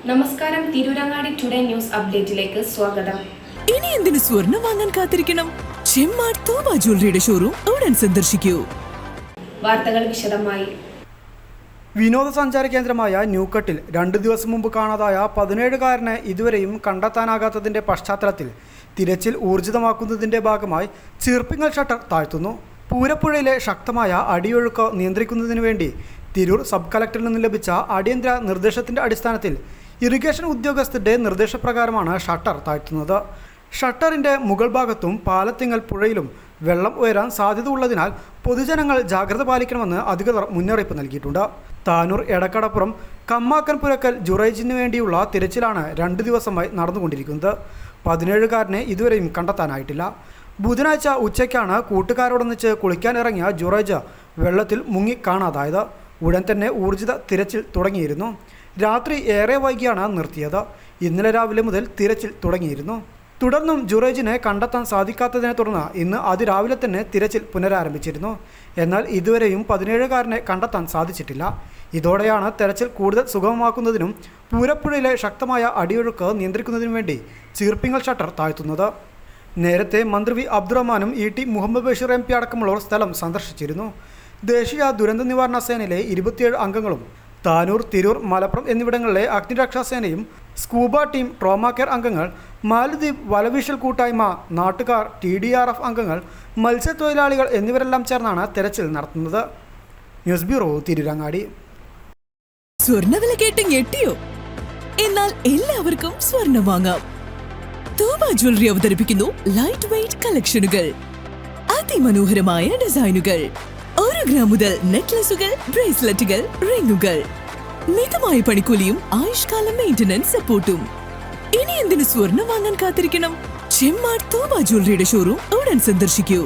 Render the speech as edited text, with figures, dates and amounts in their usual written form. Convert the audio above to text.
നമസ്കാരം, Tirurangadi today news അപ്ഡേറ്റിലേക്ക് സ്വാഗതം. ഇനി എന്തിനു സ്വർണം വാങ്ങാൻ കാത്തിരിക്കണം? ചെമ്മാട് തോമ ജ്വല്ലറിയുടെ ഷോറൂം ഉടൻ സന്ദർശിക്കൂ. വാർത്തകൾ വിശദമായി. വിനോദസഞ്ചാര കേന്ദ്രമായ ന്യൂക്കട്ടിൽ 2 ദിവസം മുമ്പ് കാണാതായ 17കാരനെ ഇതുവരെയും കണ്ടെത്താനാകാത്തതിന്റെ പശ്ചാത്തലത്തിൽ തിരച്ചിൽ ഊർജിതമാക്കുന്നതിന്റെ ഭാഗമായി ചീർപ്പിങ്ങൽ ഷട്ടർ താഴ്ത്തുന്നു. പൂരപ്പുഴയിലെ ശക്തമായ അടിയൊഴുക്ക് നിയന്ത്രിക്കുന്നതിനു വേണ്ടി തിരൂർ സബ് കളക്ടറിൽ നിന്ന് ലഭിച്ച അടിയന്തര നിർദ്ദേശത്തിന്റെ അടിസ്ഥാനത്തിൽ ഇറിഗേഷൻ ഉദ്യോഗസ്ഥരുടെ നിർദ്ദേശപ്രകാരമാണ് ഷട്ടർ താഴ്ത്തുന്നത്. ഷട്ടറിന്റെ മുകൾ ഭാഗത്തും പാലത്തിങ്ങൽ പുഴയിലും വെള്ളം ഉയരാൻ സാധ്യത ഉള്ളതിനാൽ പൊതുജനങ്ങൾ ജാഗ്രത പാലിക്കണമെന്ന് അധികൃതർ മുന്നറിയിപ്പ് നൽകിയിട്ടുണ്ട്. താനൂർ, എടക്കടപ്പുറം, കമ്മാക്കൻ പുരക്കൽ ജുറൈജിന് വേണ്ടിയുള്ള തിരച്ചിലാണ് 2 ദിവസമായി നടന്നുകൊണ്ടിരിക്കുന്നത്. 17കാരനെ ഇതുവരെയും കണ്ടെത്താനായിട്ടില്ല. ബുധനാഴ്ച ഉച്ചയ്ക്കാണ് കൂട്ടുകാരോടൊന്നിച്ച് കുളിക്കാനിറങ്ങിയ ജുറൈജ് വെള്ളത്തിൽ മുങ്ങി കാണാതായത്. ഉടൻ തന്നെ ഊർജിത തിരച്ചിൽ തുടങ്ങിയിരുന്നു. രാത്രി ഏറെ വൈകിയാണ് നിർത്തിയത്. ഇന്നലെ രാവിലെ മുതൽ തിരച്ചിൽ തുടങ്ങിയിരുന്നു. തുടർന്നും ജുറൈജിനെ കണ്ടെത്താൻ സാധിക്കാത്തതിനെ തുടർന്ന് ഇന്ന് അതിരാവിലെ തന്നെ തിരച്ചിൽ പുനരാരംഭിച്ചിരുന്നു. എന്നാൽ ഇതുവരെയും 17കാരനെ കണ്ടെത്താൻ സാധിച്ചിട്ടില്ല. ഇതോടെയാണ് തെരച്ചിൽ കൂടുതൽ സുഗമമാക്കുന്നതിനും പൂരപ്പുഴയിലെ ശക്തമായ അടിയൊഴുക്ക് നിയന്ത്രിക്കുന്നതിനും വേണ്ടി ചീർപ്പിങ്ങൽ ഷട്ടർ താഴ്ത്തുന്നത്. നേരത്തെ മന്ത്രി വി അബ്ദുറഹ്മാനും ET മുഹമ്മദ് ബഷീർ MP അടക്കമുള്ളവർ സ്ഥലം സന്ദർശിച്ചിരുന്നു. ദേശീയ ദുരന്ത നിവാരണ സേനയിലെ 27 അംഗങ്ങളും താനൂർ, തിരൂർ, മലപ്പുറം എന്നിവിടങ്ങളിലെ അഗ്നിരക്ഷാസേനയും, സ്കൂബ ടീം, ട്രോമ കെയർ അംഗങ്ങൾ, മാലദ്വീപ് വലവീശൽ കൂട്ടായ്മ, നാട്ടുകാർ, TDRF അംഗങ്ങൾ, മത്സ്യത്തൊഴിലാളികൾ എന്നിവരെല്ലാം ചേർന്നാണ് തെരച്ചിൽ നടത്തുന്നത്. News bureau, Tirurangadi. സ്വർണ്ണവില കേട്ട് ഞെട്ടിയോ? എന്നാൽ എല്ലാവർക്കും സ്വർണം വാങ്ങാം. തോമ ജ്വല്ലറി അവതരിപ്പിക്കുന്നു ലൈറ്റ് വെയ്റ്റ് കളക്ഷനുകൾ, അതിമനോഹരമായ ഡിസൈനുകൾ. 1 ഗ്രാം മുതൽ നെക്ലസുകൾ, ബ്രേസ്ലെറ്റുകൾ, റിങ്ങുകൾ. മിതമായ പണിക്കൂലിയും ആയുഷ്കാല മെയിന്റനൻസ് സപ്പോർട്ടും. ഇനി എന്തിനു സ്വർണം വാങ്ങാൻ കാത്തിരിക്കണം? ചെമ്മാട് തോമ ജ്വല്ലറിയുടെ ഷോറൂം ഉടൻ സന്ദർശിക്കൂ.